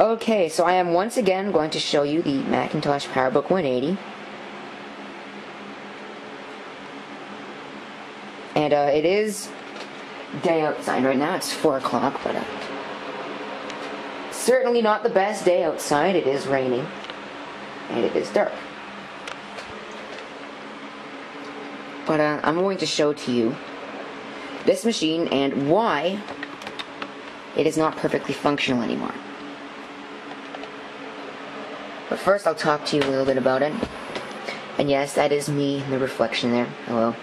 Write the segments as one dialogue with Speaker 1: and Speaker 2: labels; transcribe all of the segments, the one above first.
Speaker 1: Okay, so I am once again going to show you the Macintosh Powerbook 180. And it is day outside right now. It's 4 o'clock, but certainly not the best day outside. It is raining, and it is dark. But I'm going to show to you this machine and why it is not perfectly functional anymore. But first I'll talk to you a little bit about it. And yes, that is me in the reflection there. Hello.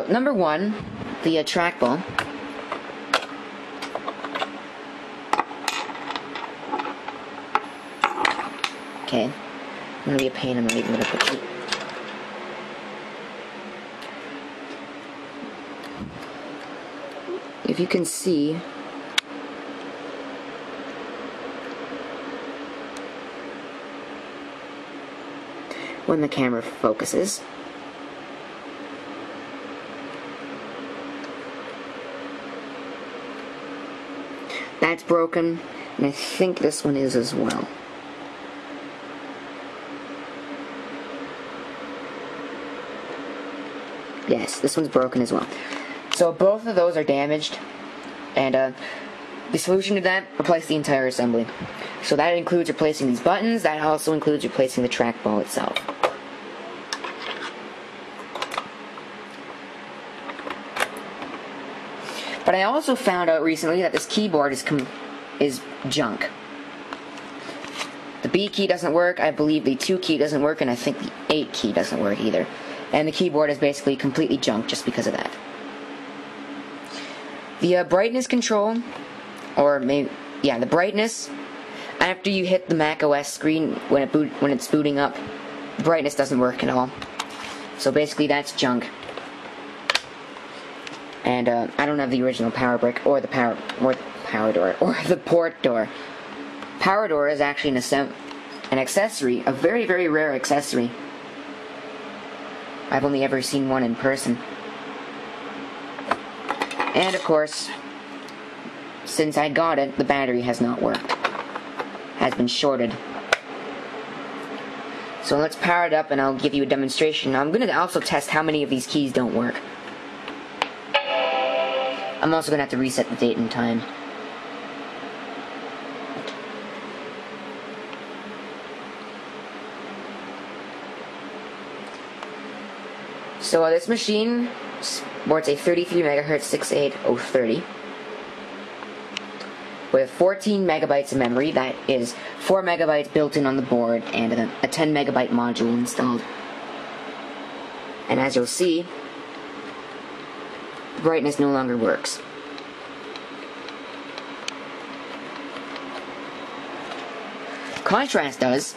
Speaker 1: Number one, the trackball. Okay. I'm gonna be a pain, I'm not even gonna put you. If you can see, when the camera focuses, that's broken, and I think this one is as well. Yes, this one's broken as well. So both of those are damaged, and the solution to that, replace the entire assembly. So that includes replacing these buttons, that also includes replacing the trackball itself. But I also found out recently that this keyboard is junk. The B key doesn't work, I believe the 2 key doesn't work, and I think the 8 key doesn't work either. And the keyboard is basically completely junk just because of that. The brightness control, or maybe, yeah, the brightness, after you hit the Mac OS screen when it's booting up, the brightness doesn't work at all. So basically that's junk. And I don't have the original power brick or the power door or the port door. Power door is actually an accessory, a very, very rare accessory. I've only ever seen one in person. And of course, since I got it, the battery has not worked. Has been shorted. So let's power it up and I'll give you a demonstration. I'm going to also test how many of these keys don't work. I'm also going to have to reset the date and time. So this machine sports a 33 MHz 68030 with 14 megabytes of memory. That is 4 megabytes built in on the board and a 10 megabyte module installed. And as you'll see, the brightness no longer works. Contrast does.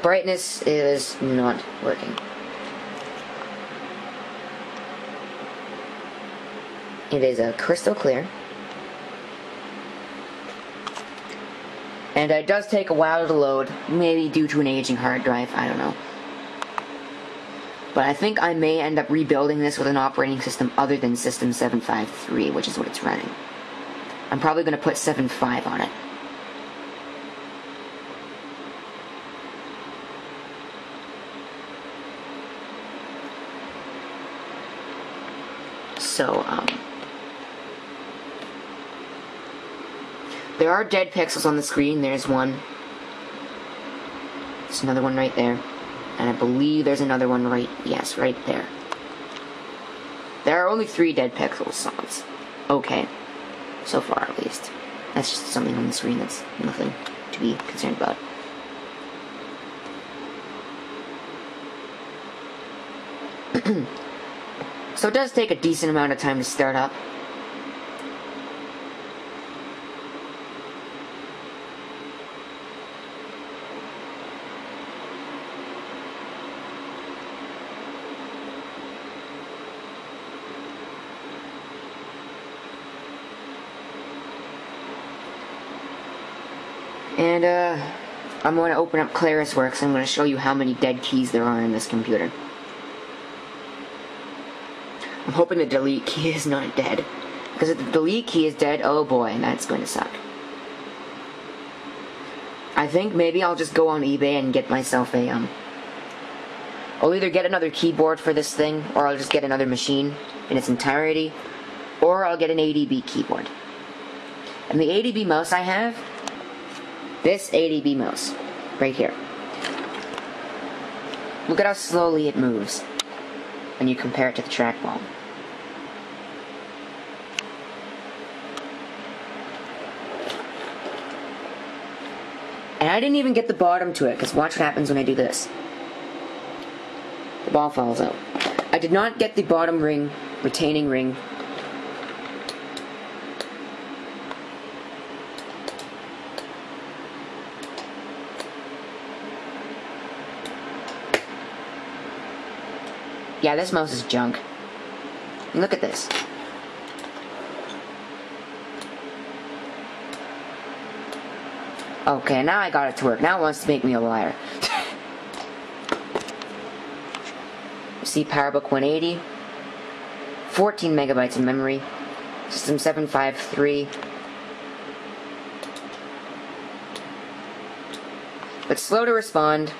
Speaker 1: Brightness is not working. It is crystal clear. And it does take a while to load, maybe due to an aging hard drive, I don't know. But I think I may end up rebuilding this with an operating system other than System 753, which is what it's running. I'm probably going to put 7.5 on it. So, there are dead pixels on the screen. There's one. There's another one right there. And I believe there's another one right there. There are only 3 dead pixels, so it's okay. So far, at least. That's just something on the screen that's nothing to be concerned about. So it does take a decent amount of time to start up. And I'm going to open up ClarisWorks and I'm going to show you how many dead keys there are in this computer. I'm hoping the delete key is not dead. Because if the delete key is dead, oh boy, that's going to suck. I think maybe I'll just go on eBay and get myself a, I'll either get another keyboard for this thing, or I'll just get another machine in its entirety, or I'll get an ADB keyboard. And the ADB mouse I have, this ADB mouse, right here. Look at how slowly it moves when you compare it to the trackball. And I didn't even get the bottom to it, because watch what happens when I do this. The ball falls out. I did not get the bottom ring, retaining ring. Yeah, this mouse is junk. And look at this. Okay, now I got it to work. Now it wants to make me a liar. See, Powerbook 180. 14 megabytes of memory. System 753. But slow to respond.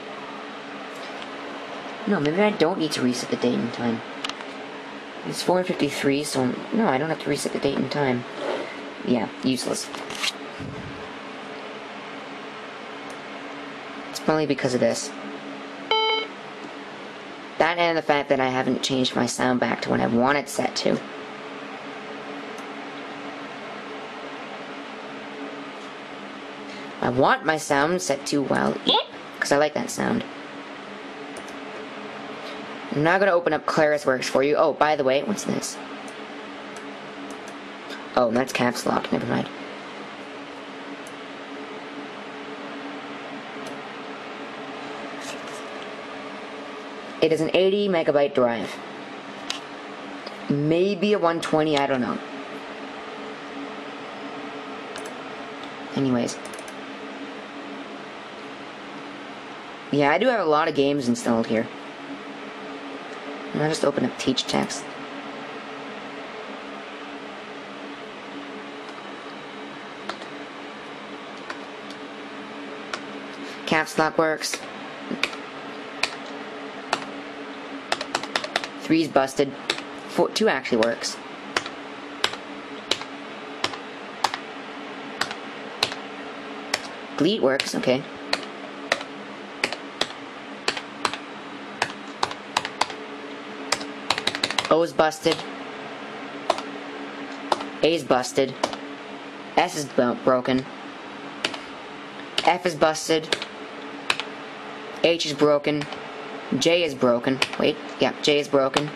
Speaker 1: No, maybe I don't need to reset the date and time. It's 4:53, so no, I don't have to reset the date and time. Yeah, useless. It's probably because of this. That and the fact that I haven't changed my sound back to when I want it set to. I want my sound set to, well, because I like that sound. I'm now going to open up ClarisWorks for you. Oh, by the way, what's this? Oh, that's caps lock. Never mind. It is an 80 megabyte drive. Maybe a 120, I don't know. Anyways. Yeah, I do have a lot of games installed here. I'll just open up teach text. Caps lock works. 3's busted. 2 actually works. Delete works, okay. O's busted. A's busted. S is broken. F is busted. H is broken. J is broken. Wait, yeah, J is broken.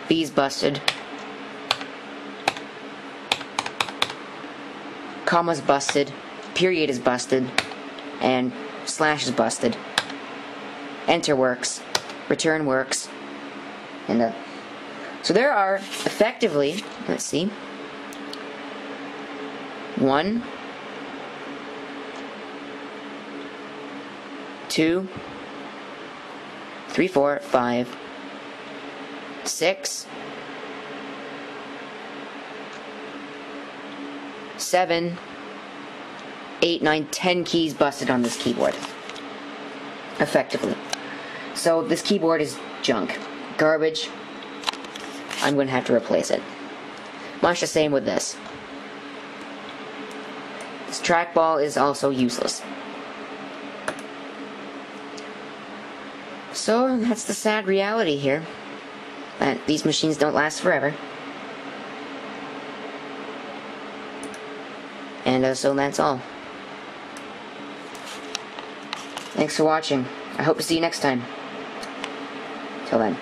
Speaker 1: B is busted. Comma's busted. Period is busted. And slash is busted. Enter works. Return works. And so there are effectively, let's see, 1, 2, 3, 4, 5, 6, 7, 8, 9, 10 keys busted on this keyboard. Effectively. So this keyboard is junk. Garbage. I'm going to have to replace it. Much the same with this. This trackball is also useless. So that's the sad reality here. That these machines don't last forever. And so that's all. Thanks for watching. I hope to see you next time. Till then.